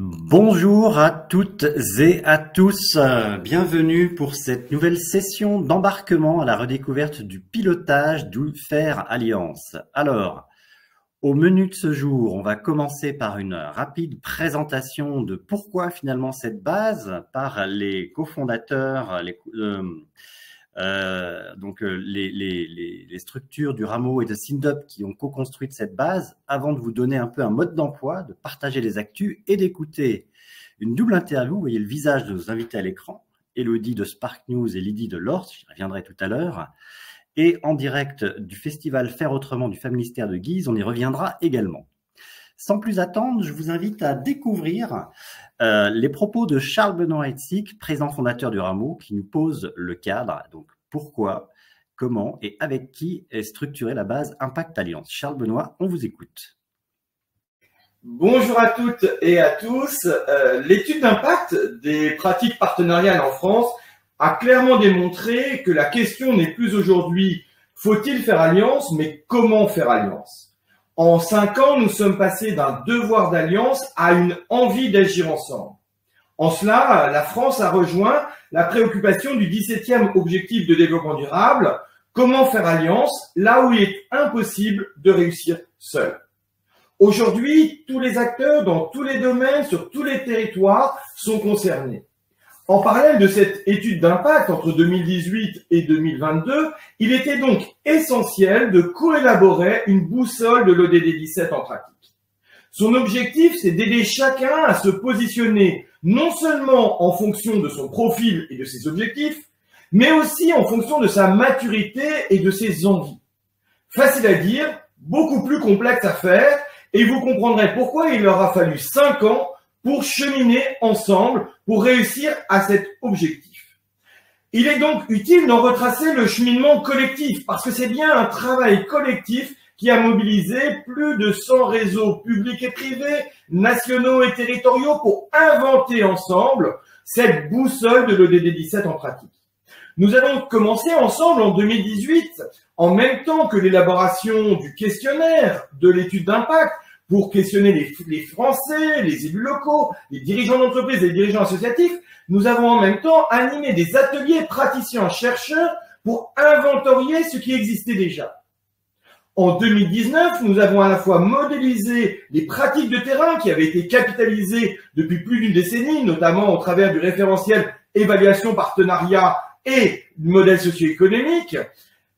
Bonjour à toutes et à tous, bienvenue pour cette nouvelle session d'embarquement à la redécouverte du pilotage d'UFAIR Alliance. Alors, au menu de ce jour, on va commencer par une rapide présentation de pourquoi finalement cette base par les cofondateurs, les structures du Rameau et de Sindup qui ont co-construit cette base, avant de vous donner un peu un mode d'emploi, de partager les actus et d'écouter une double interview. Vous voyez le visage de nos invités à l'écran, Elodie de Spark News et Lydie de Lortz, j'y reviendrai tout à l'heure, et en direct du festival Faire Autrement du Familistère de Guise, on y reviendra également. Sans plus attendre, je vous invite à découvrir les propos de Charles Benoît-Hetzig, président fondateur du Rameau, qui nous pose le cadre. Donc, pourquoi, comment et avec qui est structurée la base Impact Alliance. Charles Benoît, on vous écoute. Bonjour à toutes et à tous. L'étude d'impact des pratiques partenariales en France a clairement démontré que la question n'est plus aujourd'hui « faut-il faire alliance ?» mais « comment faire alliance ?» En 5 ans, nous sommes passés d'un devoir d'alliance à une envie d'agir ensemble. En cela, la France a rejoint la préoccupation du 17e objectif de développement durable, comment faire alliance là où il est impossible de réussir seul. Aujourd'hui, tous les acteurs dans tous les domaines, sur tous les territoires sont concernés. En parallèle de cette étude d'impact entre 2018 et 2022, il était donc essentiel de coélaborer une boussole de l'ODD 17 en pratique. Son objectif, c'est d'aider chacun à se positionner non seulement en fonction de son profil et de ses objectifs, mais aussi en fonction de sa maturité et de ses envies. Facile à dire, beaucoup plus complexe à faire, et vous comprendrez pourquoi il leur a fallu 5 ans pour cheminer ensemble, pour réussir à cet objectif. Il est donc utile d'en retracer le cheminement collectif, parce que c'est bien un travail collectif qui a mobilisé plus de 100 réseaux publics et privés, nationaux et territoriaux, pour inventer ensemble cette boussole de l'ODD 17 en pratique. Nous avons commencé ensemble en 2018, en même temps que l'élaboration du questionnaire de l'étude d'impact, pour questionner les Français, les élus locaux, les dirigeants d'entreprise et les dirigeants associatifs. Nous avons en même temps animé des ateliers praticiens-chercheurs pour inventorier ce qui existait déjà. En 2019, nous avons à la fois modélisé les pratiques de terrain qui avaient été capitalisées depuis plus d'une décennie, notamment au travers du référentiel évaluation partenariat et du modèle socio-économique,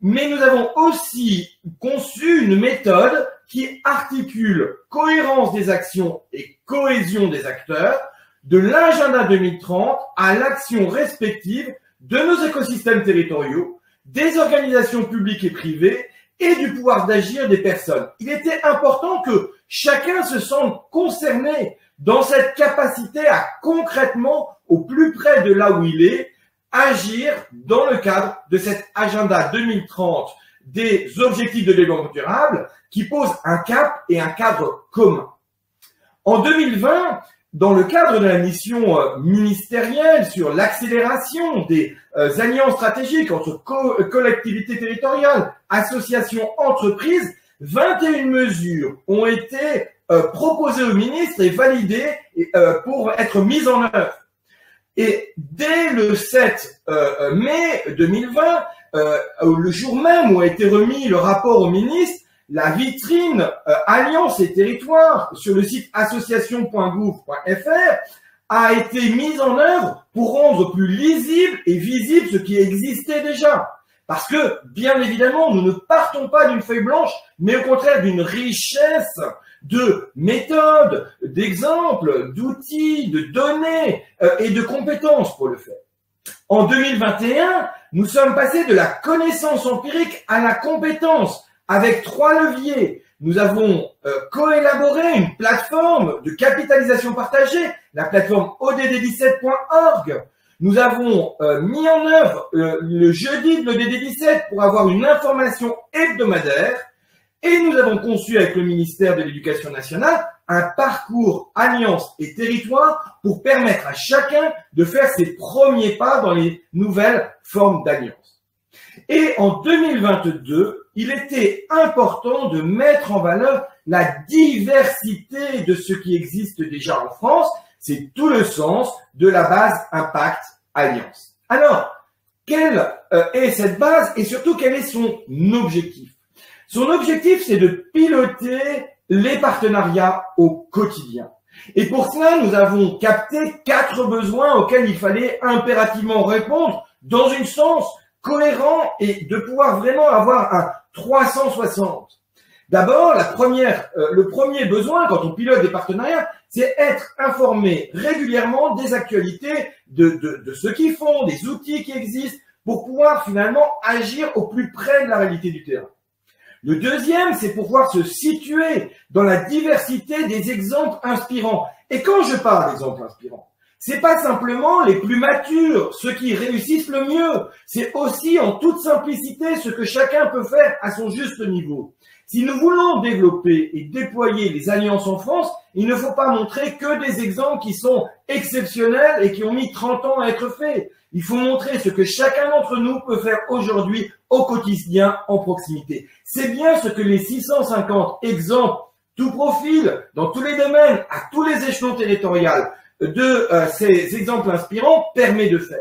mais nous avons aussi conçu une méthode qui articule cohérence des actions et cohésion des acteurs, de l'agenda 2030 à l'action respective de nos écosystèmes territoriaux, des organisations publiques et privées et du pouvoir d'agir des personnes. Il était important que chacun se sente concerné dans cette capacité à concrètement, au plus près de là où il est, agir dans le cadre de cet agenda 2030 des objectifs de développement durable qui pose un cap et un cadre commun. En 2020, dans le cadre de la mission ministérielle sur l'accélération des alliances stratégiques entre collectivités territoriales, associations, entreprises, 21 mesures ont été proposées au ministre et validées pour être mises en œuvre. Et dès le 7 mai 2020, le jour même où a été remis le rapport au ministre, la vitrine Alliance et Territoire sur le site association.gouv.fr a été mise en œuvre pour rendre plus lisible et visible ce qui existait déjà. Parce que, bien évidemment, nous ne partons pas d'une feuille blanche, mais au contraire d'une richesse de méthodes, d'exemples, d'outils, de données et de compétences pour le faire. En 2021, nous sommes passés de la connaissance empirique à la compétence avec 3 leviers. Nous avons coélaboré une plateforme de capitalisation partagée, la plateforme odd17.org. Nous avons mis en œuvre le jeudi de l'ODD 17 pour avoir une information hebdomadaire et nous avons conçu avec le ministère de l'Éducation nationale un parcours Alliance et Territoire pour permettre à chacun de faire ses premiers pas dans les nouvelles formes d'alliance. Et en 2022, il était important de mettre en valeur la diversité de ce qui existe déjà en France. C'est tout le sens de la base Impact Alliance. Alors, quelle est cette base et surtout quel est son objectif? Son objectif, c'est de piloter les partenariats au quotidien. Et pour cela, nous avons capté 4 besoins auxquels il fallait impérativement répondre dans un sens cohérent et de pouvoir vraiment avoir un 360. D'abord, le premier besoin quand on pilote des partenariats, c'est être informé régulièrement des actualités, de ce qu'ils font, des outils qui existent pour pouvoir finalement agir au plus près de la réalité du terrain. Le deuxième, c'est pouvoir se situer dans la diversité des exemples inspirants. Et quand je parle d'exemples inspirants, c'est pas simplement les plus matures, ceux qui réussissent le mieux. C'est aussi en toute simplicité ce que chacun peut faire à son juste niveau. Si nous voulons développer et déployer les alliances en France, il ne faut pas montrer que des exemples qui sont exceptionnels et qui ont mis 30 ans à être faits. Il faut montrer ce que chacun d'entre nous peut faire aujourd'hui au quotidien en proximité. C'est bien ce que les 650 exemples, tout profil, dans tous les domaines, à tous les échelons territoriaux de ces exemples inspirants permet de faire.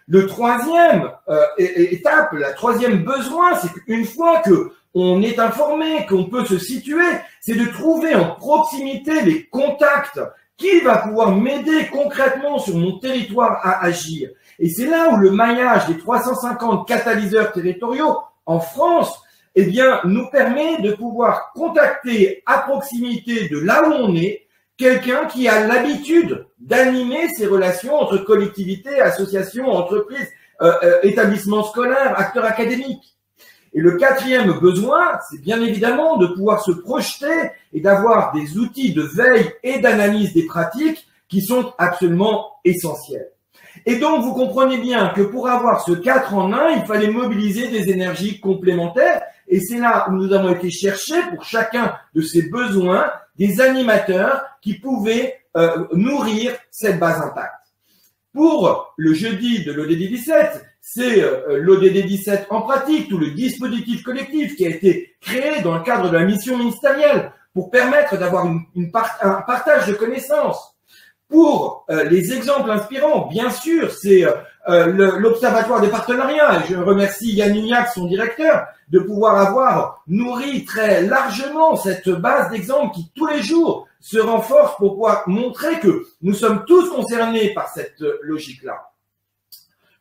Le troisième étape, la troisième besoin, c'est qu'une fois que on est informé, qu'on peut se situer, c'est de trouver en proximité les contacts. Qui va pouvoir m'aider concrètement sur mon territoire à agir? Et c'est là où le maillage des 350 catalyseurs territoriaux en France, eh bien, nous permet de pouvoir contacter à proximité de là où on est quelqu'un qui a l'habitude d'animer ces relations entre collectivités, associations, entreprises, établissements scolaires, acteurs académiques. Et le quatrième besoin, c'est bien évidemment de pouvoir se projeter et d'avoir des outils de veille et d'analyse des pratiques qui sont absolument essentiels. Et donc, vous comprenez bien que pour avoir ce 4 en 1, il fallait mobiliser des énergies complémentaires. Et c'est là où nous avons été chercher pour chacun de ces besoins des animateurs qui pouvaient nourrir cette base Impact. Pour le jeudi de l'ODD 17, c'est l'ODD 17 en pratique, tout le dispositif collectif qui a été créé dans le cadre de la mission ministérielle pour permettre d'avoir un partage de connaissances. Pour les exemples inspirants, bien sûr, c'est l'Observatoire des partenariats. Et je remercie Yann Lignac, son directeur, de pouvoir avoir nourri très largement cette base d'exemples qui, tous les jours, se renforce pour pouvoir montrer que nous sommes tous concernés par cette logique-là.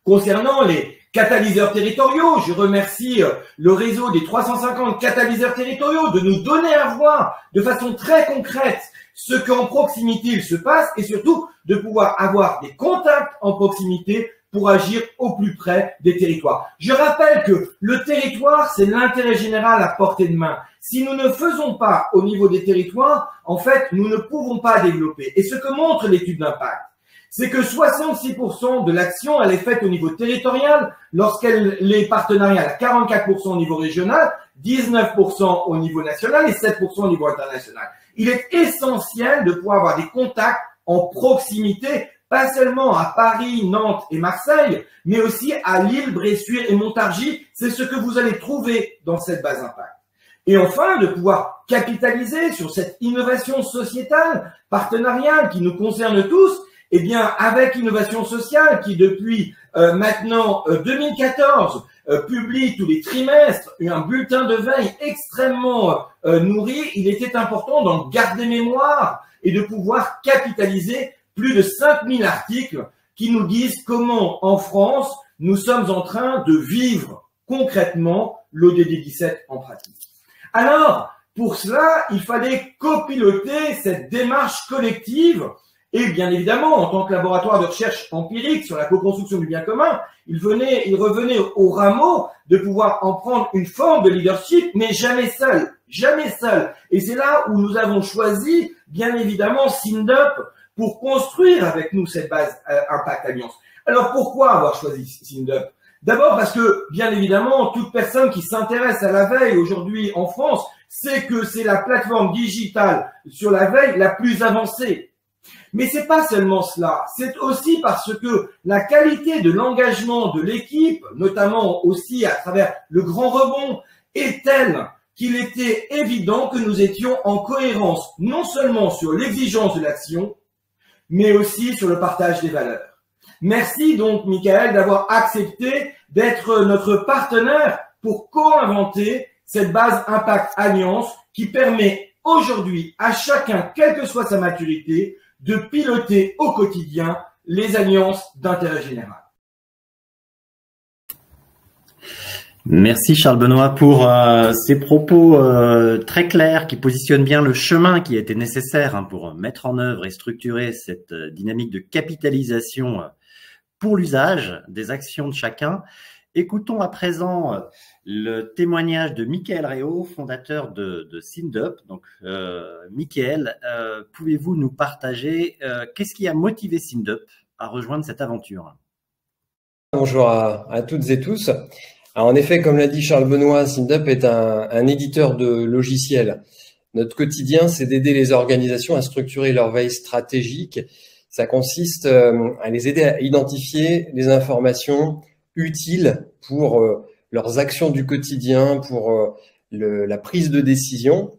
Concernant les catalyseurs territoriaux, je remercie le réseau des 350 catalyseurs territoriaux de nous donner à voir de façon très concrète ce qu'en proximité il se passe et surtout de pouvoir avoir des contacts en proximité pour agir au plus près des territoires. Je rappelle que le territoire, c'est l'intérêt général à portée de main. Si nous ne faisons pas au niveau des territoires, en fait, nous ne pouvons pas développer. Et ce que montre l'étude d'impact, c'est que 66% de l'action, elle est faite au niveau territorial, lorsqu'elle est partenariale à 44% au niveau régional, 19% au niveau national et 7% au niveau international. Il est essentiel de pouvoir avoir des contacts en proximité, pas seulement à Paris, Nantes et Marseille, mais aussi à Lille, Bressuire et Montargis. C'est ce que vous allez trouver dans cette base Impact. Et enfin, de pouvoir capitaliser sur cette innovation sociétale, partenariale qui nous concerne tous, eh bien, avec Innovation Sociale qui depuis maintenant 2014 publie tous les trimestres un bulletin de veille extrêmement nourri, il était important d'en garder mémoire et de pouvoir capitaliser plus de 5000 articles qui nous disent comment en France nous sommes en train de vivre concrètement l'ODD 17 en pratique. Alors, pour cela, il fallait copiloter cette démarche collective. Et bien évidemment, en tant que laboratoire de recherche empirique sur la co-construction du bien commun, il revenait au rameau de pouvoir en prendre une forme de leadership, mais jamais seul, jamais seul. Et c'est là où nous avons choisi, bien évidemment, SINDUP pour construire avec nous cette base Impact Alliance. Alors pourquoi avoir choisi SINDUP? D'abord parce que, bien évidemment, toute personne qui s'intéresse à la veille aujourd'hui en France sait que c'est la plateforme digitale sur la veille la plus avancée. Mais c'est pas seulement cela, c'est aussi parce que la qualité de l'engagement de l'équipe, notamment aussi à travers le grand rebond, est telle qu'il était évident que nous étions en cohérence non seulement sur l'exigence de l'action, mais aussi sur le partage des valeurs. Merci donc, Michael, d'avoir accepté d'être notre partenaire pour co-inventer cette base Impact Alliance qui permet aujourd'hui à chacun, quelle que soit sa maturité, de piloter au quotidien les alliances d'intérêt général. Merci Charles Benoît pour ces propos très clairs qui positionnent bien le chemin qui était nécessaire pour mettre en œuvre et structurer cette dynamique de capitalisation pour l'usage des actions de chacun. Écoutons à présent le témoignage de Michael Réau, fondateur de SynDup. Donc, Michael, pouvez-vous nous partager qu'est-ce qui a motivé SynDup à rejoindre cette aventure? Bonjour à toutes et tous. Alors en effet, comme l'a dit Charles Benoît, SynDup est un éditeur de logiciels. Notre quotidien, c'est d'aider les organisations à structurer leur veille stratégique. Ça consiste à les aider à identifier les informations utiles pour leurs actions du quotidien, pour la prise de décision.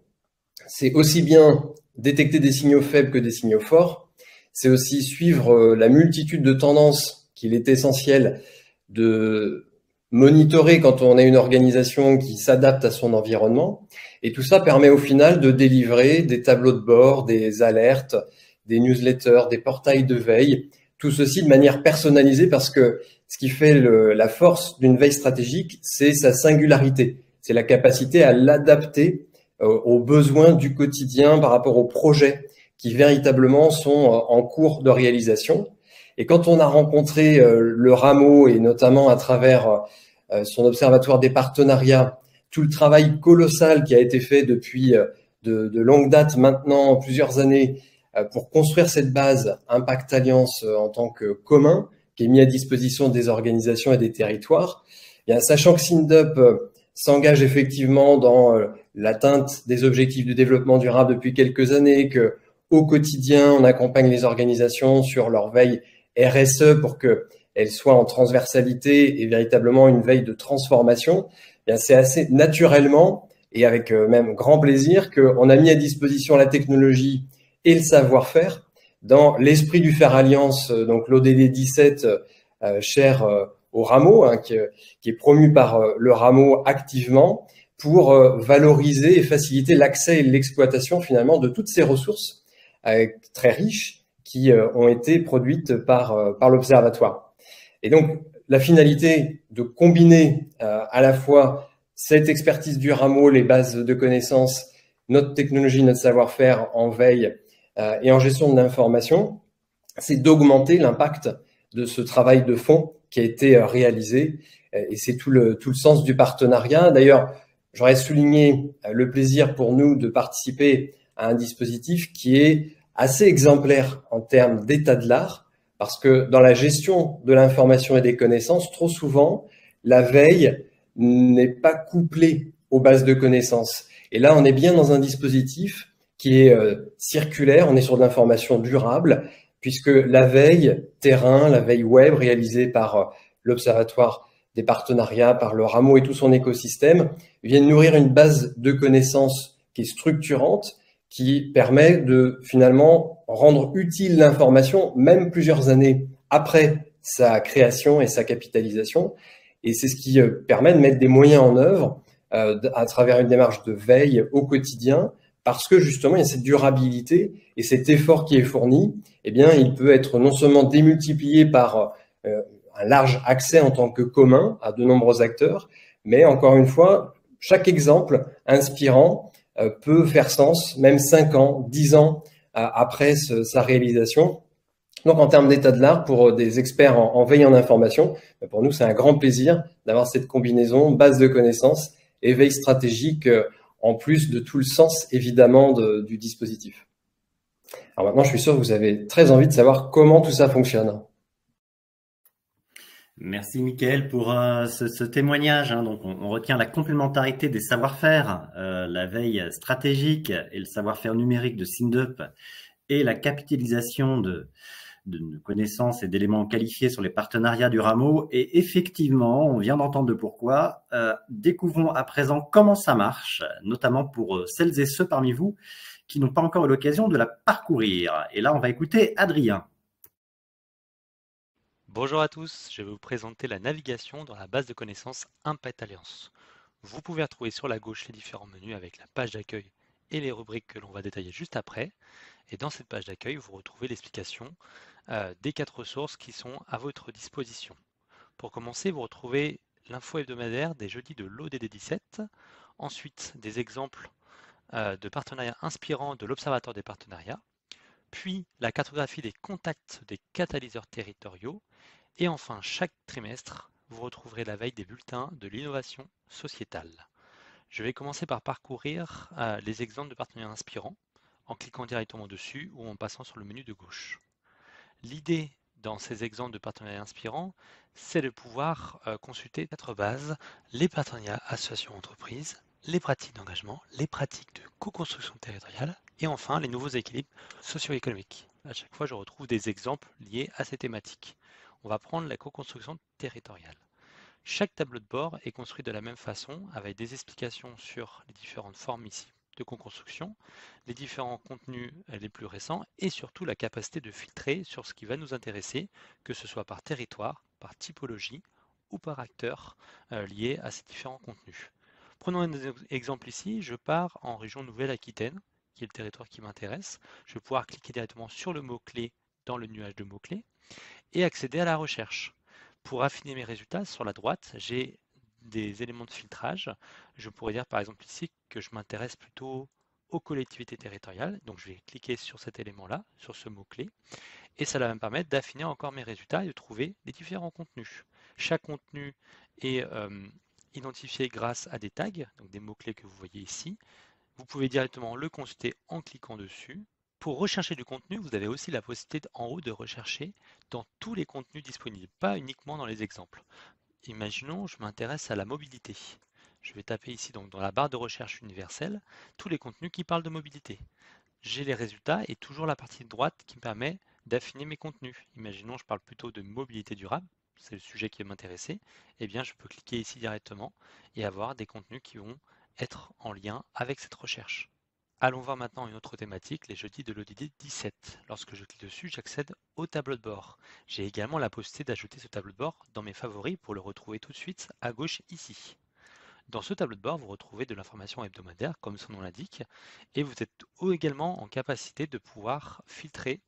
C'est aussi bien détecter des signaux faibles que des signaux forts. C'est aussi suivre la multitude de tendances qu'il est essentiel de monitorer quand on est une organisation qui s'adapte à son environnement. Et tout ça permet au final de délivrer des tableaux de bord, des alertes, des newsletters, des portails de veille, tout ceci de manière personnalisée parce que ce qui fait la force d'une veille stratégique, c'est sa singularité. C'est la capacité à l'adapter aux besoins du quotidien par rapport aux projets qui véritablement sont en cours de réalisation. Et quand on a rencontré le Rameau et notamment à travers son observatoire des partenariats, tout le travail colossal qui a été fait depuis de longue date maintenant, plusieurs années, pour construire cette base Impact Alliance en tant que commun, qui est mis à disposition des organisations et des territoires, et bien, sachant que SynDup s'engage effectivement dans l'atteinte des objectifs de développement durable depuis quelques années, que au quotidien, on accompagne les organisations sur leur veille RSE pour qu'elle soit en transversalité et véritablement une veille de transformation. Eh bien, c'est assez naturellement et avec même grand plaisir qu'on a mis à disposition la technologie et le savoir-faire dans l'esprit du Faire Alliance, donc l'ODD 17, cher au Rameau, hein, qui est promu par le Rameau activement pour valoriser et faciliter l'accès et l'exploitation finalement de toutes ces ressources très riches qui ont été produites par l'Observatoire. Et donc, la finalité de combiner à la fois cette expertise du Rameau, les bases de connaissances, notre technologie, notre savoir-faire en veille et en gestion de l'information, c'est d'augmenter l'impact de ce travail de fond qui a été réalisé. Et c'est tout le sens du partenariat. D'ailleurs, j'aurais souligné le plaisir pour nous de participer à un dispositif qui est assez exemplaire en termes d'état de l'art, parce que dans la gestion de l'information et des connaissances, trop souvent, la veille n'est pas couplée aux bases de connaissances. Et là, on est bien dans un dispositif qui est circulaire, on est sur de l'information durable, puisque la veille terrain, la veille web réalisée par l'Observatoire des partenariats, par le Rameau et tout son écosystème, viennent nourrir une base de connaissances qui est structurante, qui permet de finalement rendre utile l'information, même plusieurs années après sa création et sa capitalisation. Et c'est ce qui permet de mettre des moyens en œuvre à travers une démarche de veille au quotidien, parce que justement, il y a cette durabilité et cet effort qui est fourni, eh bien, il peut être non seulement démultiplié par un large accès en tant que commun à de nombreux acteurs, mais encore une fois, chaque exemple inspirant peut faire sens, même 5 ans, 10 ans après sa réalisation. Donc, en termes d'état de l'art, pour des experts en veille en information, pour nous, c'est un grand plaisir d'avoir cette combinaison base de connaissances et veille stratégique, en plus de tout le sens, évidemment, du dispositif. Alors maintenant, je suis sûr que vous avez très envie de savoir comment tout ça fonctionne. Merci Mickaël pour ce témoignage. Hein. Donc on retient la complémentarité des savoir-faire, la veille stratégique et le savoir-faire numérique de SynDup et la capitalisation de connaissances et d'éléments qualifiés sur les partenariats du rameau. Et effectivement, on vient d'entendre le pourquoi. Découvrons à présent comment ça marche, notamment pour celles et ceux parmi vous qui n'ont pas encore eu l'occasion de la parcourir. Et là, on va écouter Adrien. Bonjour à tous, je vais vous présenter la navigation dans la base de connaissances Impact Alliance. Vous pouvez retrouver sur la gauche les différents menus avec la page d'accueil et les rubriques que l'on va détailler juste après. Et dans cette page d'accueil, vous retrouvez l'explication des 4 ressources qui sont à votre disposition. Pour commencer, vous retrouvez l'info hebdomadaire des jeudis de l'ODD 17, ensuite des exemples de partenariats inspirants de l'Observatoire des partenariats, puis la cartographie des contacts des catalyseurs territoriaux, et enfin chaque trimestre, vous retrouverez la veille des bulletins de l'innovation sociétale. Je vais commencer par parcourir les exemples de partenariats inspirants en cliquant directement dessus ou en passant sur le menu de gauche. L'idée dans ces exemples de partenariats inspirants, c'est de pouvoir consulter 4 bases, les partenariats associations-entreprises, les pratiques d'engagement, les pratiques de co-construction territoriale et enfin les nouveaux équilibres socio-économiques. À chaque fois, je retrouve des exemples liés à ces thématiques. On va prendre la co-construction territoriale. Chaque tableau de bord est construit de la même façon avec des explications sur les différentes formes ici de co-construction, les différents contenus les plus récents et surtout la capacité de filtrer sur ce qui va nous intéresser, que ce soit par territoire, par typologie ou par acteur lié à ces différents contenus. Prenons un exemple ici, je pars en région Nouvelle-Aquitaine, qui est le territoire qui m'intéresse. Je vais pouvoir cliquer directement sur le mot-clé dans le nuage de mots-clés et accéder à la recherche. Pour affiner mes résultats, sur la droite, j'ai des éléments de filtrage. Je pourrais dire par exemple ici que je m'intéresse plutôt aux collectivités territoriales. Donc je vais cliquer sur cet élément-là, sur ce mot-clé, et ça va me permettre d'affiner encore mes résultats et de trouver les différents contenus. Chaque contenu est identifié grâce à des tags, donc des mots-clés que vous voyez ici. Vous pouvez directement le consulter en cliquant dessus. Pour rechercher du contenu, vous avez aussi la possibilité en haut de rechercher dans tous les contenus disponibles, pas uniquement dans les exemples. Imaginons, je m'intéresse à la mobilité. Je vais taper ici donc dans la barre de recherche universelle tous les contenus qui parlent de mobilité. J'ai les résultats et toujours la partie de droite qui me permet d'affiner mes contenus. Imaginons, je parle plutôt de mobilité durable, c'est le sujet qui va m'intéresser. Eh bien, je peux cliquer ici directement et avoir des contenus qui vont être en lien avec cette recherche. Allons voir maintenant une autre thématique, les jeudis de l'ODD 17. Lorsque je clique dessus, j'accède au tableau de bord. J'ai également la possibilité d'ajouter ce tableau de bord dans mes favoris pour le retrouver tout de suite à gauche ici. Dans ce tableau de bord, vous retrouvez de l'information hebdomadaire, comme son nom l'indique, et vous êtes également en capacité de pouvoir filtrer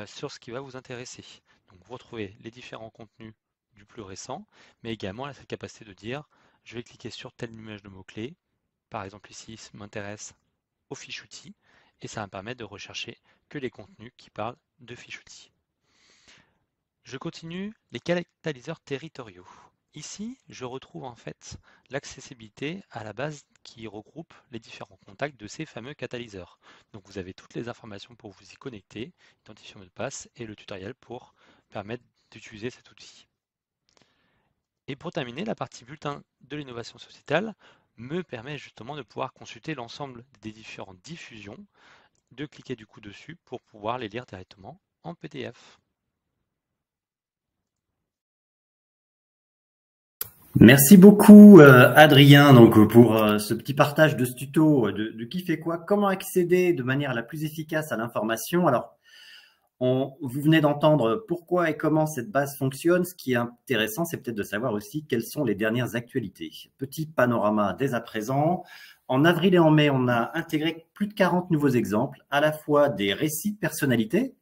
sur ce qui va vous intéresser. Donc vous retrouvez les différents contenus du plus récent, mais également cette capacité de dire, je vais cliquer sur telle image de mots-clés, par exemple ici, ça m'intéresse aux fiches outils et ça va me permettre de rechercher que les contenus qui parlent de fiches outils. Je continue les catalyseurs territoriaux. Ici, je retrouve en fait l'accessibilité à la base qui regroupe les différents contacts de ces fameux catalyseurs. Donc vous avez toutes les informations pour vous y connecter, identifier le mot de passe et le tutoriel pour permettre d'utiliser cet outil. Et pour terminer, la partie bulletin de l'innovation sociétale me permet justement de pouvoir consulter l'ensemble des différentes diffusions, de cliquer du coup dessus pour pouvoir les lire directement en PDF. Merci beaucoup Adrien donc pour ce petit partage de ce tuto de qui fait quoi, comment accéder de manière la plus efficace à l'information. Alors, vous venez d'entendre pourquoi et comment cette base fonctionne. Ce qui est intéressant, c'est peut-être de savoir aussi quelles sont les dernières actualités. Petit panorama dès à présent. En avril et en mai, on a intégré plus de 40 nouveaux exemples, à la fois des récits de personnalités,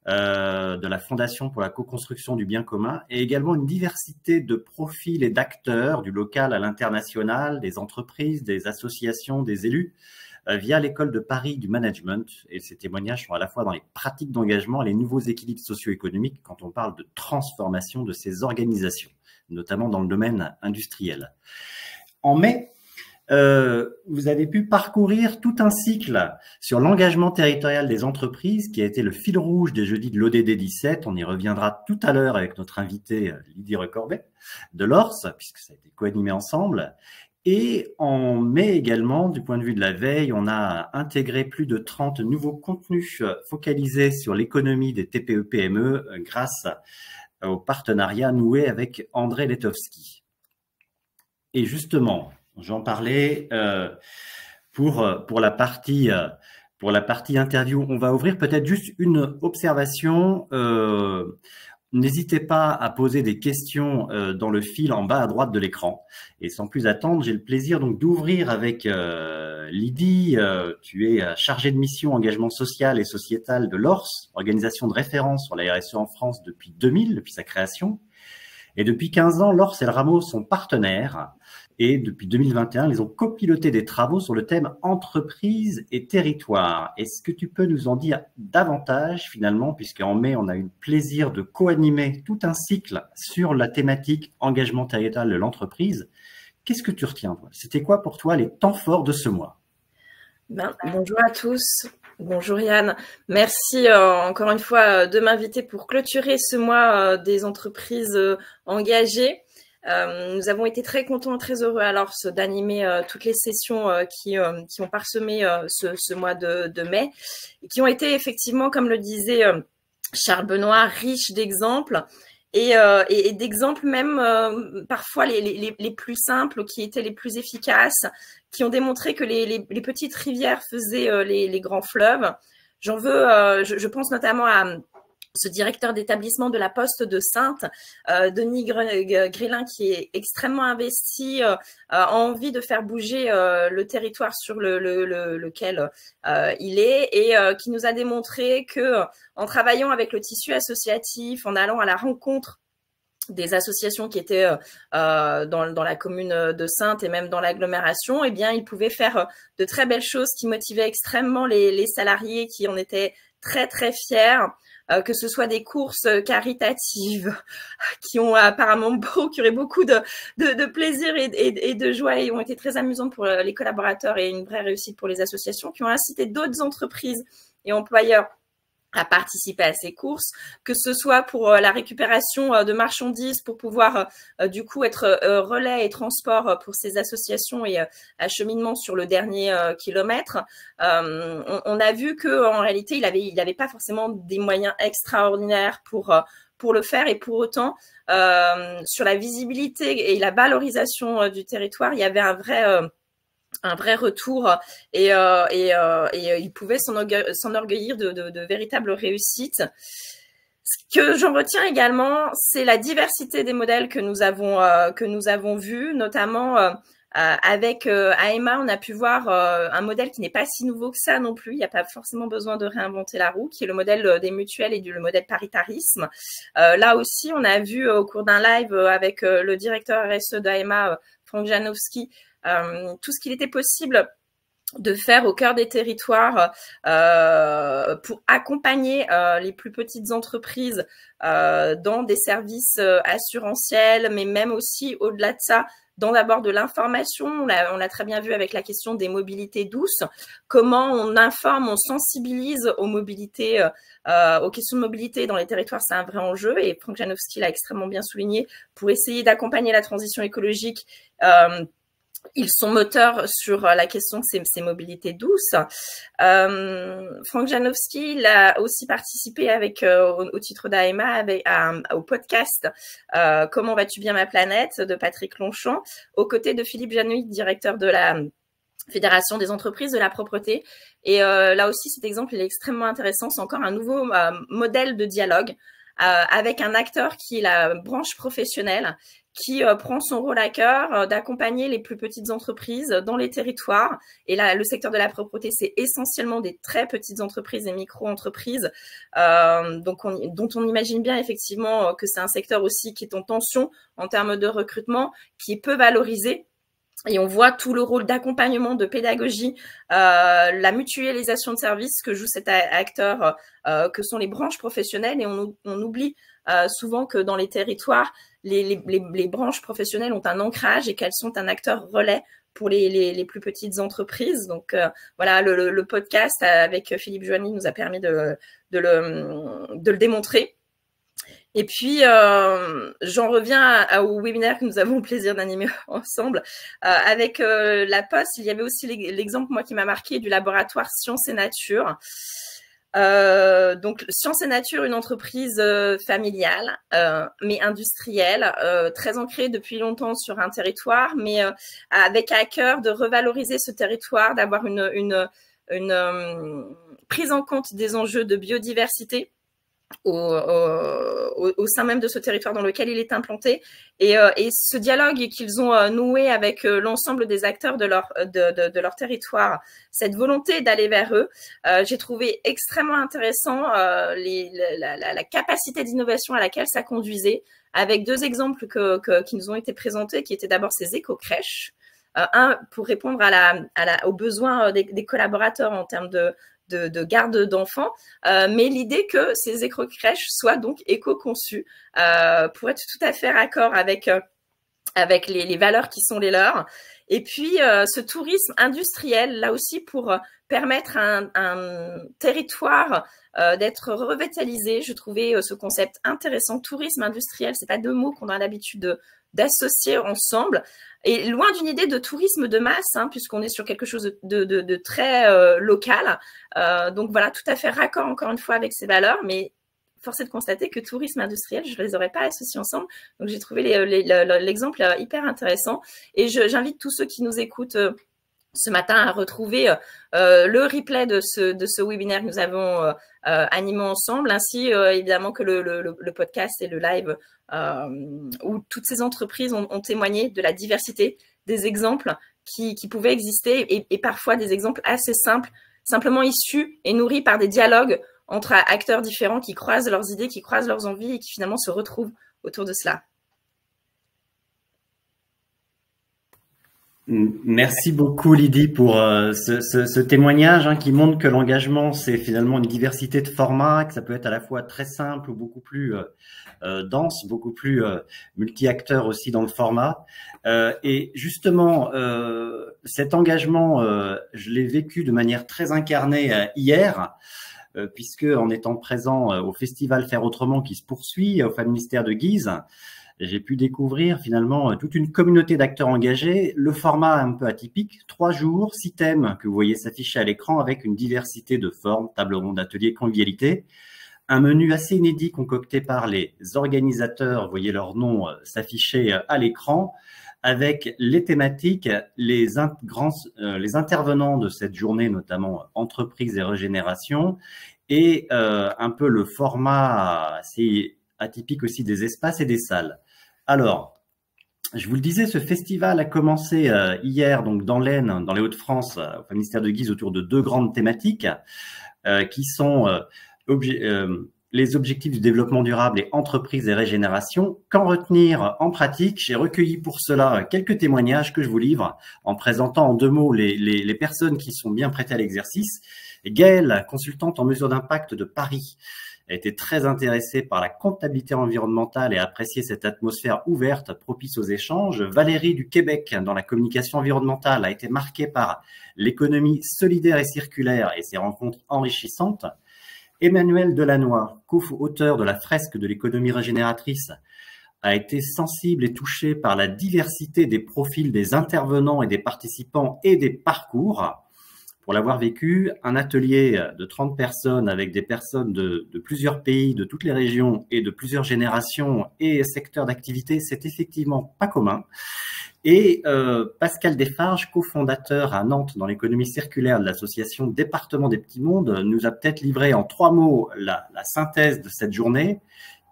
de la Fondation pour la co-construction du bien commun et également une diversité de profils et d'acteurs du local à l'international, des entreprises, des associations, des élus, via l'école de Paris du management. Et ces témoignages sont à la fois dans les pratiques d'engagement et les nouveaux équilibres socio-économiques quand on parle de transformation de ces organisations, notamment dans le domaine industriel. En mai, vous avez pu parcourir tout un cycle sur l'engagement territorial des entreprises qui a été le fil rouge des jeudis de l'ODD 17. On y reviendra tout à l'heure avec notre invitée Lydie Recorbet de l'ORS, puisque ça a été co-animé ensemble. Et en mai également, du point de vue de la veille, on a intégré plus de 30 nouveaux contenus focalisés sur l'économie des TPE-PME grâce au partenariat noué avec André Letowski. Et justement, j'en parlais pour la partie interview. On va ouvrir peut-être juste une observation. N'hésitez pas à poser des questions dans le fil en bas à droite de l'écran. Et sans plus attendre, j'ai le plaisir donc d'ouvrir avec Lydie. Tu es chargée de mission engagement social et sociétal de l'ORS, organisation de référence sur la RSE en France depuis 2000, depuis sa création. Et depuis 15 ans, l'ORS et le Rameau sont partenaires. Et depuis 2021, ils ont copiloté des travaux sur le thème entreprise et territoire. Est-ce que tu peux nous en dire davantage finalement, puisqu'en mai, on a eu le plaisir de co-animer tout un cycle sur la thématique engagement territorial de l'entreprise. Qu'est-ce que tu retiens, toi? C'était quoi pour toi les temps forts de ce mois? Bonjour à tous. Bonjour Yann. Merci encore une fois de m'inviter pour clôturer ce mois des entreprises engagées. Nous avons été très contents et très heureux alors d'animer toutes les sessions qui ont parsemé ce mois de mai et qui ont été effectivement, comme le disait Charles Benoît, riches d'exemples et d'exemples même parfois les plus simples, qui étaient les plus efficaces, qui ont démontré que les petites rivières faisaient les grands fleuves. J'en veux, je pense notamment à ce directeur d'établissement de la Poste de Saintes, Denis Grélin, qui est extrêmement investi, a envie de faire bouger le territoire sur lequel il est, et qui nous a démontré que en travaillant avec le tissu associatif, en allant à la rencontre des associations qui étaient dans la commune de Saintes et même dans l'agglomération, eh bien, il pouvait faire de très belles choses qui motivaient extrêmement les salariés, qui en étaient très, très fiers. Que ce soit des courses caritatives qui ont apparemment procuré beaucoup de plaisir et de joie et ont été très amusantes pour les collaborateurs et une vraie réussite pour les associations, qui ont incité d'autres entreprises et employeurs à participer à ces courses, que ce soit pour la récupération de marchandises pour pouvoir du coup être relais et transport pour ces associations et acheminement sur le dernier kilomètre. On a vu que en réalité il avait pas forcément des moyens extraordinaires pour le faire, et pour autant sur la visibilité et la valorisation du territoire, il y avait un vrai retour et il pouvait s'enorgueillir de véritables réussites. Ce que j'en retiens également, c'est la diversité des modèles que nous avons vus, notamment avec AEMA, on a pu voir un modèle qui n'est pas si nouveau que ça non plus. Il n'y a pas forcément besoin de réinventer la roue, qui est le modèle des mutuelles et le modèle paritarisme. Là aussi, on a vu au cours d'un live avec le directeur RSE d'AEMA, Franck Janowski, tout ce qu'il était possible de faire au cœur des territoires pour accompagner les plus petites entreprises dans des services assurantiels, mais même aussi au-delà de ça, dans d'abord de l'information. On l'a très bien vu avec la question des mobilités douces, comment on informe, on sensibilise aux mobilités, aux questions de mobilité dans les territoires, c'est un vrai enjeu, et Franck Janowski l'a extrêmement bien souligné, pour essayer d'accompagner la transition écologique. Ils sont moteurs sur la question de ces mobilités douces. Franck Janowski, il a aussi participé avec au titre d'AEMA au podcast Comment vas-tu bien ma planète de Patrick Longchamp, aux côtés de Philippe Janouille, directeur de la Fédération des entreprises de la propreté. Et là aussi, cet exemple, il est extrêmement intéressant. C'est encore un nouveau modèle de dialogue avec un acteur qui est la branche professionnelle, qui prend son rôle à cœur d'accompagner les plus petites entreprises dans les territoires. Et là, le secteur de la propreté, c'est essentiellement des très petites entreprises et micro-entreprises, dont on imagine bien effectivement que c'est un secteur aussi qui est en tension en termes de recrutement, qui est peu valorisé. Et on voit tout le rôle d'accompagnement, de pédagogie, la mutualisation de services que joue cet acteur, que sont les branches professionnelles. Et on oublie souvent que dans les territoires, les branches professionnelles ont un ancrage et qu'elles sont un acteur relais pour les plus petites entreprises. Donc voilà, le podcast avec Philippe Joanny nous a permis de le démontrer. Et puis, j'en reviens au webinaire que nous avons le plaisir d'animer ensemble. Avec la Poste, il y avait aussi l'exemple, moi, qui m'a marqué, du laboratoire Sciences et Nature. Donc, Sciences et Nature, une entreprise familiale, mais industrielle, très ancrée depuis longtemps sur un territoire, mais avec à cœur de revaloriser ce territoire, d'avoir une prise en compte des enjeux de biodiversité au sein même de ce territoire dans lequel il est implanté, et ce dialogue qu'ils ont noué avec l'ensemble des acteurs de leur territoire, cette volonté d'aller vers eux, j'ai trouvé extrêmement intéressant la capacité d'innovation à laquelle ça conduisait, avec deux exemples qui nous ont été présentés, qui étaient d'abord ces éco-crèches, un pour répondre aux besoins des collaborateurs en termes de garde d'enfants, mais l'idée que ces éco-crèches soient donc éco-conçues pour être tout à fait raccord avec les valeurs qui sont les leurs. Et puis, ce tourisme industriel, là aussi, pour permettre à un territoire d'être revitalisé. Je trouvais ce concept intéressant. Tourisme industriel, c'est pas deux mots qu'on a l'habitude d'associer ensemble. Et loin d'une idée de tourisme de masse, puisqu'on est sur quelque chose de très local. Donc voilà, tout à fait raccord encore une fois avec ces valeurs, mais force est de constater que tourisme industriel, je ne les aurais pas associés ensemble. Donc j'ai trouvé l'exemple hyper intéressant. Et j'invite tous ceux qui nous écoutent ce matin à retrouver le replay de ce webinaire que nous avons animé ensemble, ainsi évidemment que le podcast et le live où toutes ces entreprises ont témoigné de la diversité des exemples qui pouvaient exister, et parfois des exemples assez simples, simplement issus et nourris par des dialogues entre acteurs différents qui croisent leurs idées, qui croisent leurs envies et qui finalement se retrouvent autour de cela. Merci beaucoup Lydie pour ce témoignage qui montre que l'engagement, c'est finalement une diversité de formats, que ça peut être à la fois très simple ou beaucoup plus dense, beaucoup plus multi-acteurs aussi dans le format. Et justement, cet engagement, je l'ai vécu de manière très incarnée hier, puisque en étant présent au festival Faire Autrement qui se poursuit au Famministère de Guise, j'ai pu découvrir finalement toute une communauté d'acteurs engagés. Le format un peu atypique, 3 jours, 6 thèmes que vous voyez s'afficher à l'écran avec une diversité de formes, table ronde, atelier, convivialité. Un menu assez inédit concocté par les organisateurs, vous voyez leur nom s'afficher à l'écran, avec les thématiques, les intervenants de cette journée, notamment entreprises et régénération, et un peu le format assez atypique aussi des espaces et des salles. Alors, je vous le disais, ce festival a commencé hier donc dans l'Aisne, dans les Hauts-de-France, au ministère de Guise, autour de 2 grandes thématiques qui sont les objectifs du développement durable et entreprises et régénération. Qu'en retenir en pratique? J'ai recueilli pour cela quelques témoignages que je vous livre en présentant en 2 mots les personnes qui sont bien prêtées à l'exercice. Gaëlle, consultante en mesure d'impact de Paris, a été très intéressée par la comptabilité environnementale et a apprécié cette atmosphère ouverte propice aux échanges. Valérie du Québec, dans la communication environnementale, a été marquée par l'économie solidaire et circulaire et ses rencontres enrichissantes. Emmanuel Delannoy, co-auteur de la fresque de l'économie régénératrice, a été sensible et touché par la diversité des profils des intervenants et des participants et des parcours. Pour l'avoir vécu, un atelier de 30 personnes avec des personnes de plusieurs pays, de toutes les régions et de plusieurs générations et secteurs d'activité, c'est effectivement pas commun. Et Pascal Desfarges, cofondateur à Nantes dans l'économie circulaire de l'association Département des Petits Mondes, nous a peut-être livré en 3 mots la synthèse de cette journée.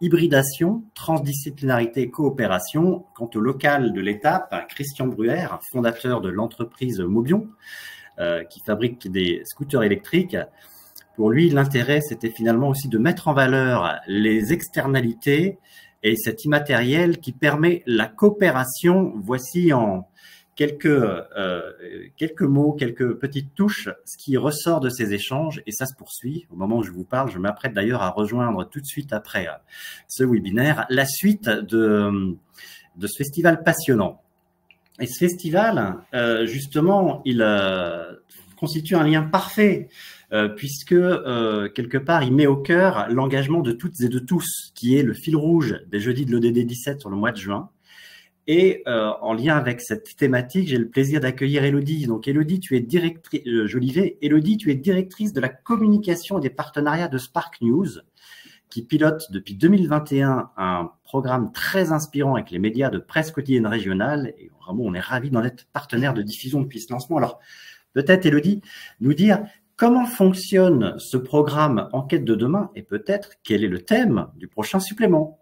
Hybridation, transdisciplinarité et coopération. Quant au local de l'étape, Christian Bruer, fondateur de l'entreprise Mobion, qui fabrique des scooters électriques. Pour lui, l'intérêt, c'était finalement aussi de mettre en valeur les externalités et cet immatériel qui permet la coopération. Voici en quelques mots, quelques petites touches, ce qui ressort de ces échanges, et ça se poursuit. Au moment où je vous parle, je m'apprête d'ailleurs à rejoindre tout de suite après ce webinaire la suite de ce festival passionnant. Et ce festival, justement, il constitue un lien parfait puisque quelque part, il met au cœur l'engagement de toutes et de tous, qui est le fil rouge des jeudis de l'ODD 17 sur le mois de juin. Et en lien avec cette thématique, j'ai le plaisir d'accueillir Élodie. Donc Élodie, tu es directrice, Jolivet. Élodie, tu es directrice de la communication et des partenariats de Spark News, qui pilote depuis 2021 un programme très inspirant avec les médias de presse quotidienne régionale. Et vraiment, on est ravis d'en être partenaire de diffusion depuis ce lancement. Alors, peut-être, Élodie, nous dire comment fonctionne ce programme Enquête de demain et peut-être quel est le thème du prochain supplément.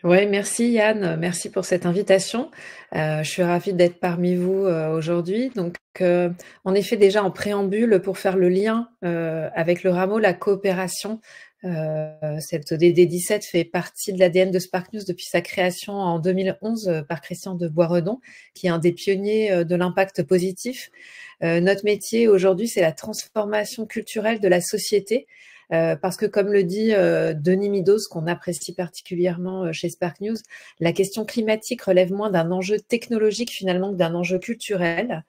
Oui, merci Yann, merci pour cette invitation. Je suis ravie d'être parmi vous aujourd'hui. Donc, en effet, déjà en préambule, pour faire le lien avec le rameau, la coopération, cette ODD 17 fait partie de l'ADN de Spark News depuis sa création en 2011 par Christian de Boisredon, qui est un des pionniers de l'impact positif. Notre métier aujourd'hui, c'est la transformation culturelle de la société. Parce que comme le dit Denis Midos, qu'on apprécie particulièrement chez Spark News, la question climatique relève moins d'un enjeu technologique finalement que d'un enjeu culturel.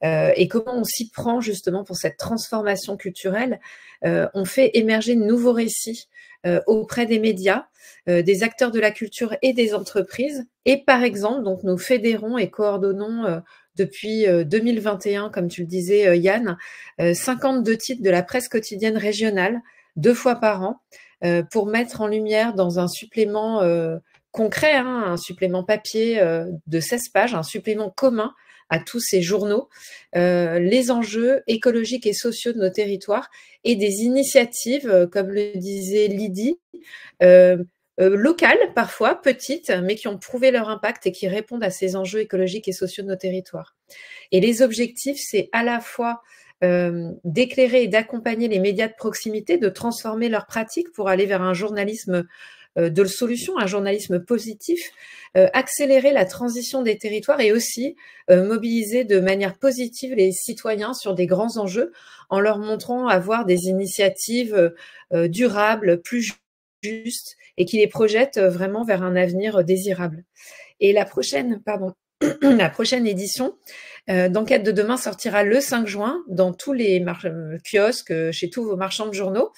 Et comment on s'y prend justement pour cette transformation culturelle? On fait émerger de nouveaux récits auprès des médias, des acteurs de la culture et des entreprises. Et par exemple, donc nous fédérons et coordonnons depuis 2021, comme tu le disais Yann, 52 titres de la presse quotidienne régionale, 2 fois par an, pour mettre en lumière dans un supplément concret, un supplément papier de 16 pages, un supplément commun à tous ces journaux, les enjeux écologiques et sociaux de nos territoires et des initiatives, comme le disait Lydie, locales parfois, petites, mais qui ont prouvé leur impact et qui répondent à ces enjeux écologiques et sociaux de nos territoires. Et les objectifs, c'est à la fois d'éclairer et d'accompagner les médias de proximité, de transformer leurs pratiques pour aller vers un journalisme de solution, un journalisme positif, accélérer la transition des territoires et aussi mobiliser de manière positive les citoyens sur des grands enjeux en leur montrant avoir des initiatives durables, plus justes et qui les projettent vraiment vers un avenir désirable. Et la prochaine édition d'Enquête de demain sortira le 5 juin dans tous les kiosques, chez tous vos marchands de journaux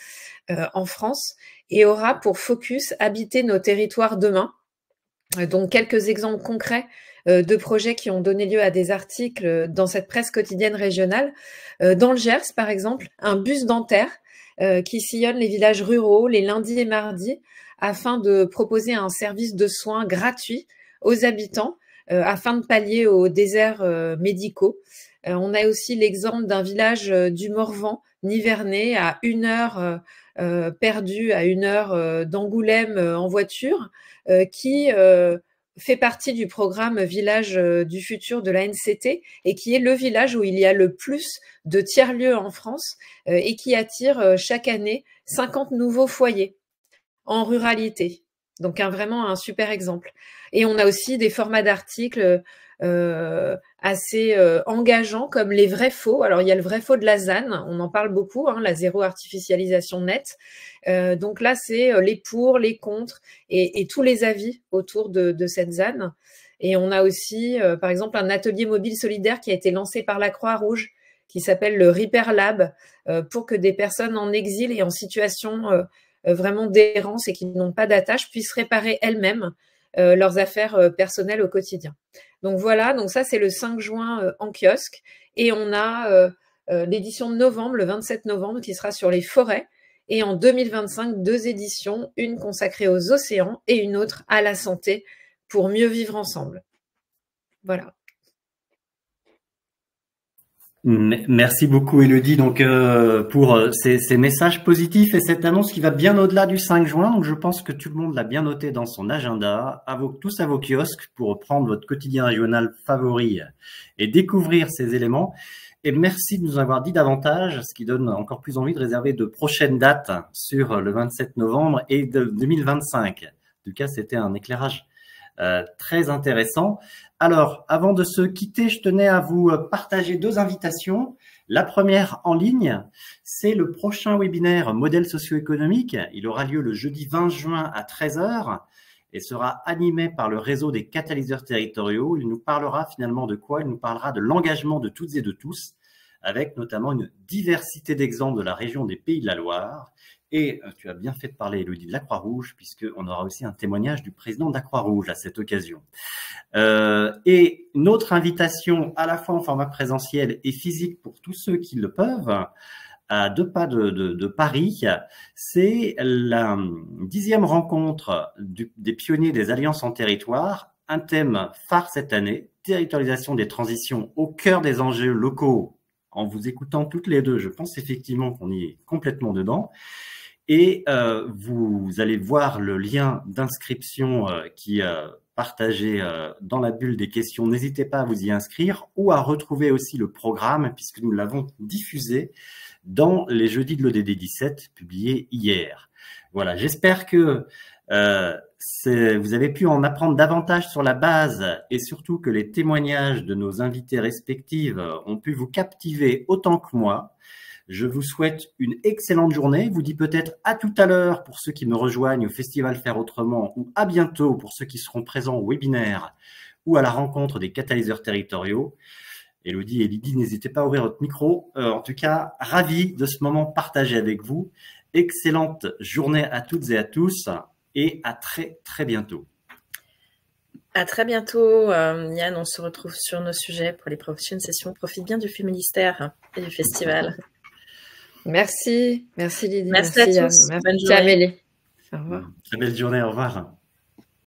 en France et aura pour focus habiter nos territoires demain. Donc quelques exemples concrets de projets qui ont donné lieu à des articles dans cette presse quotidienne régionale. Dans le Gers, par exemple, un bus dentaire qui sillonne les villages ruraux les lundis et mardis afin de proposer un service de soins gratuit aux habitants afin de pallier aux déserts médicaux. On a aussi l'exemple d'un village du Morvan, Nivernais, à 1 heure perdue, à 1 heure d'Angoulême en voiture, qui fait partie du programme Village du futur de la NCT et qui est le village où il y a le plus de tiers-lieux en France et qui attire chaque année 50 nouveaux foyers en ruralité. Donc vraiment un super exemple. Et on a aussi des formats d'articles assez engageants comme les vrais faux. Alors il y a le vrai faux de la ZAN, on en parle beaucoup, la zéro artificialisation nette. Donc là c'est les pour, les contre et tous les avis autour de cette ZAN. Et on a aussi par exemple un atelier mobile solidaire qui a été lancé par la Croix-Rouge qui s'appelle le Repair Lab pour que des personnes en exil et en situation vraiment d'errance et qui n'ont pas d'attache puissent réparer elles-mêmes leurs affaires personnelles au quotidien. Donc voilà, donc ça c'est le 5 juin en kiosque et on a l'édition de novembre, le 27 novembre qui sera sur les forêts et en 2025 2 éditions, une consacrée aux océans et une autre à la santé pour mieux vivre ensemble. Voilà. Merci beaucoup Élodie donc pour ces messages positifs et cette annonce qui va bien au-delà du 5 juin. Donc je pense que tout le monde l'a bien noté dans son agenda. Tous à vos kiosques pour prendre votre quotidien régional favori et découvrir ces éléments. Et merci de nous avoir dit davantage, ce qui donne encore plus envie de réserver de prochaines dates sur le 27 novembre et de 2025. En tout cas, c'était un éclairage très intéressant. Alors, avant de se quitter, je tenais à vous partager 2 invitations. La première en ligne, c'est le prochain webinaire Modèle socio-économique. Il aura lieu le jeudi 20 juin à 13 h et sera animé par le réseau des catalyseurs territoriaux. Il nous parlera finalement de quoi? Il nous parlera de l'engagement de toutes et de tous avec notamment une diversité d'exemples de la région des Pays de la Loire. Et tu as bien fait de parler, Élodie, de la Croix-Rouge, puisqu'on aura aussi un témoignage du président de la Croix-Rouge à cette occasion. Et une autre invitation, à la fois en format présentiel et physique pour tous ceux qui le peuvent, à 2 pas de Paris, c'est la 10e rencontre des pionniers des alliances en territoire, un thème phare cette année, territorialisation des transitions au cœur des enjeux locaux. En vous écoutant toutes les deux, je pense effectivement qu'on y est complètement dedans. Et vous allez voir le lien d'inscription qui est partagé dans la bulle des questions. N'hésitez pas à vous y inscrire ou à retrouver aussi le programme puisque nous l'avons diffusé dans les jeudis de l'ODD 17 publiés hier. Voilà, j'espère que vous avez pu en apprendre davantage sur la base et surtout que les témoignages de nos invités respectifs ont pu vous captiver autant que moi. Je vous souhaite une excellente journée. Je vous dis peut-être à tout à l'heure pour ceux qui me rejoignent au Festival Faire Autrement ou à bientôt pour ceux qui seront présents au webinaire ou à la rencontre des catalyseurs territoriaux. Élodie et Lydie, n'hésitez pas à ouvrir votre micro. En tout cas, ravi de ce moment partagé avec vous. Excellente journée à toutes et à tous et à très très bientôt. À très bientôt, Yann. On se retrouve sur nos sujets pour les prochaines sessions. Profite bien du Féministère et du festival. Merci Lydie. Merci à tous. Yann. Merci Amélie. Au revoir. Très belle journée, au revoir.